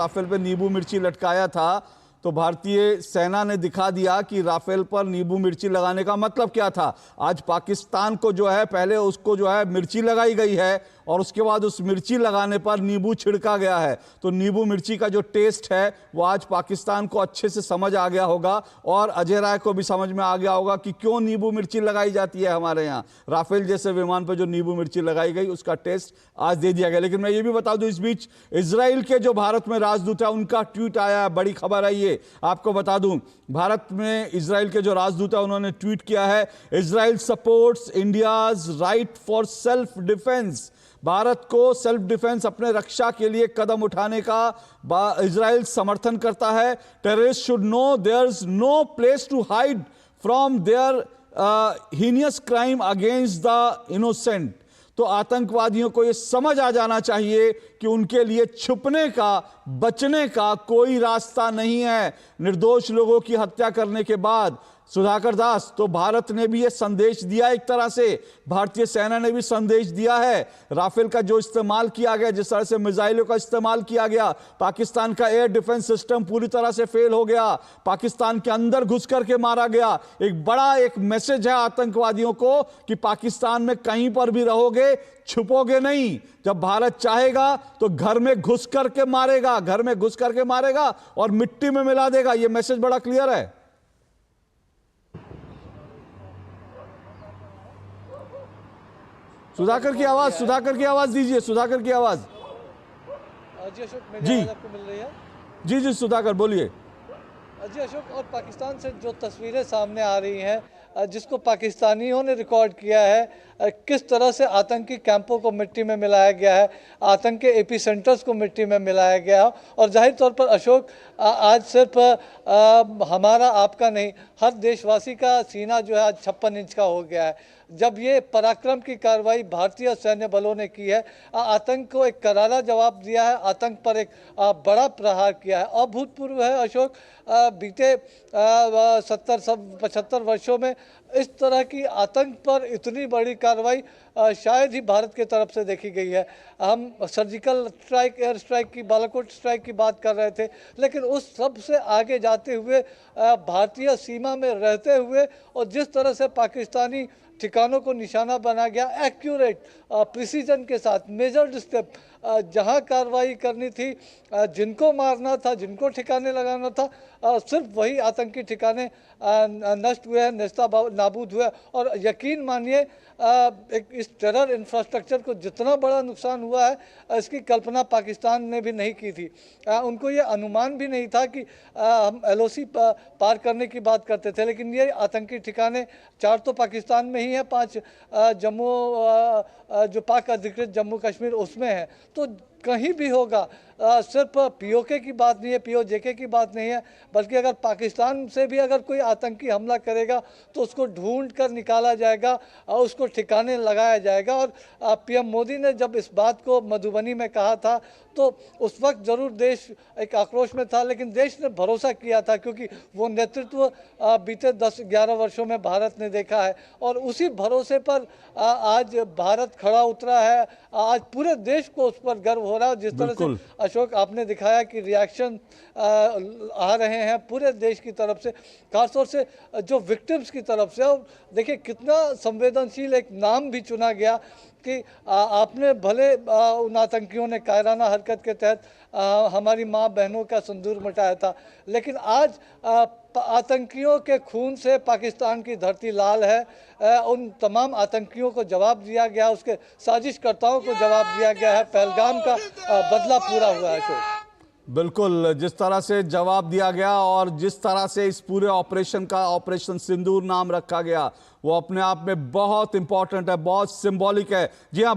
Rafale पे नींबू मिर्ची लटकाया था, तो भारतीय सेना ने दिखा दिया कि राफेल पर नींबू मिर्ची लगाने का मतलब क्या था। आज पाकिस्तान को जो है, पहले उसको जो है मिर्ची लगाई गई है और उसके बाद उस मिर्ची लगाने पर नींबू छिड़का गया है। तो नींबू मिर्ची का जो टेस्ट है वो आज पाकिस्तान को अच्छे से समझ आ गया होगा और अजय राय को भी समझ में आ गया होगा कि क्यों नींबू मिर्ची लगाई जाती है हमारे यहाँ। राफेल जैसे विमान पर जो नींबू मिर्ची लगाई गई उसका टेस्ट आज दे दिया गया। लेकिन मैं ये भी बता दूं, इस बीच इजराइल के जो भारत में राजदूत है उनका ट्वीट आया है, बड़ी खबर है ये। आपको बता दूं, भारत में इजराइल के जो राजदूत है उन्होंने ट्वीट किया है, Israel supports India's right for self defence. Bharat को सेल्फ डिफेंस, अपने रक्षा के लिए कदम उठाने का इजराइल समर्थन करता है। Terrorist should know there is no place to hide from their heinous crime against the innocent. तो आतंकवादियों को यह समझ आ जाना चाहिए कि उनके लिए छुपने का, बचने का कोई रास्ता नहीं है। निर्दोष लोगों की हत्या करने के बाद सुधाकर दास, तो भारत ने भी यह संदेश दिया, एक तरह से भारतीय सेना ने भी संदेश दिया है। राफेल का जो इस्तेमाल किया गया, जिस तरह से मिसाइलों का इस्तेमाल किया गया, पाकिस्तान का एयर डिफेंस सिस्टम पूरी तरह से फेल हो गया, पाकिस्तान के अंदर घुस करके मारा गया। एक बड़ा एक मैसेज है आतंकवादियों को कि पाकिस्तान में कहीं पर भी रहोगे, छुपोगे नहीं। जब भारत चाहेगा तो घर में घुस करके मारेगा, घर में घुस करके मारेगा और मिट्टी में मिला देगा। यह मैसेज बड़ा क्लियर है। सुधाकर की आवाज दीजिए, सुधाकर की आवाज। जी अशोक, मेरी जी आवाज आपको मिल रही है? जी सुधाकर बोलिए। जी अशोक, और पाकिस्तान से जो तस्वीरें सामने आ रही हैं, जिसको पाकिस्तानियों ने रिकॉर्ड किया है, किस तरह से आतंकी कैंपों को मिट्टी में मिलाया गया है, आतंक के एपी सेंटर्स को मिट्टी में मिलाया गया है। और जाहिर तौर पर अशोक, आज सिर्फ हमारा आपका नहीं, हर देशवासी का सीना जो है आज 56 इंच का हो गया है जब ये पराक्रम की कार्रवाई भारतीय सैन्य बलों ने की है। आतंक को एक करारा जवाब दिया है, आतंक पर एक बड़ा प्रहार किया है। अभूतपूर्व है अशोक। बीते 70-75 वर्षों में इस तरह की आतंक पर इतनी बड़ी कार्रवाई शायद ही भारत की तरफ से देखी गई है। हम सर्जिकल स्ट्राइक, एयर स्ट्राइक की, बालाकोट स्ट्राइक की बात कर रहे थे, लेकिन उस सब से आगे जाते हुए, भारतीय सीमा में रहते हुए और जिस तरह से पाकिस्तानी ठिकानों को निशाना बना गया, एक्यूरेट प्रिसीजन के साथ, मेजर्ड स्टेप, जहां कार्रवाई करनी थी, जिनको मारना था, जिनको ठिकाने लगाना था, सिर्फ वही आतंकी ठिकाने नष्ट हुए हैं, नेस्ता नाबूद हुए। और यकीन मानिए, इस टेरर इंफ्रास्ट्रक्चर को जितना बड़ा नुकसान हुआ है, इसकी कल्पना पाकिस्तान ने भी नहीं की थी। उनको ये अनुमान भी नहीं था कि हम LOC पार करने की बात करते थे, लेकिन ये आतंकी ठिकाने 4 तो पाकिस्तान में ही है, 5 जम्मू, जो पाक अधिकृत जम्मू कश्मीर उसमें है। तो कहीं भी होगा, सिर्फ POK की बात नहीं है, POJK की बात नहीं है, बल्कि अगर पाकिस्तान से भी अगर कोई आतंकी हमला करेगा तो उसको ढूंढ कर निकाला जाएगा और उसको ठिकाने लगाया जाएगा। और PM मोदी ने जब इस बात को मधुबनी में कहा था तो उस वक्त ज़रूर देश एक आक्रोश में था, लेकिन देश ने भरोसा किया था, क्योंकि वो नेतृत्व बीते 10-11 वर्षों में भारत ने देखा है और उसी भरोसे पर आज भारत खड़ा उतरा है। आज पूरे देश को उस पर गर्व हो रहा है। जिस तरह से अशोक आपने दिखाया कि रिएक्शन आ रहे हैं पूरे देश की तरफ से, खासतौर से जो विक्टिम्स की तरफ से। और देखिए कितना संवेदनशील एक नाम भी चुना गया कि आपने भले उन आतंकियों ने कायराना हरकत के तहत हमारी माँ बहनों का सिंदूर मिटाया था, लेकिन आज आतंकियों के खून से पाकिस्तान की धरती लाल है। उन तमाम आतंकियों को जवाब दिया गया, उसके साजिशकर्ताओं को जवाब दिया गया है। पहलगाम का बदला पूरा हुआ है अशोक। बिल्कुल, जिस तरह से जवाब दिया गया और जिस तरह से इस पूरे ऑपरेशन का ऑपरेशन सिंदूर नाम रखा गया, वो अपने आप में बहुत इंपॉर्टेंट है, बहुत सिंबॉलिक है। जी हाँ।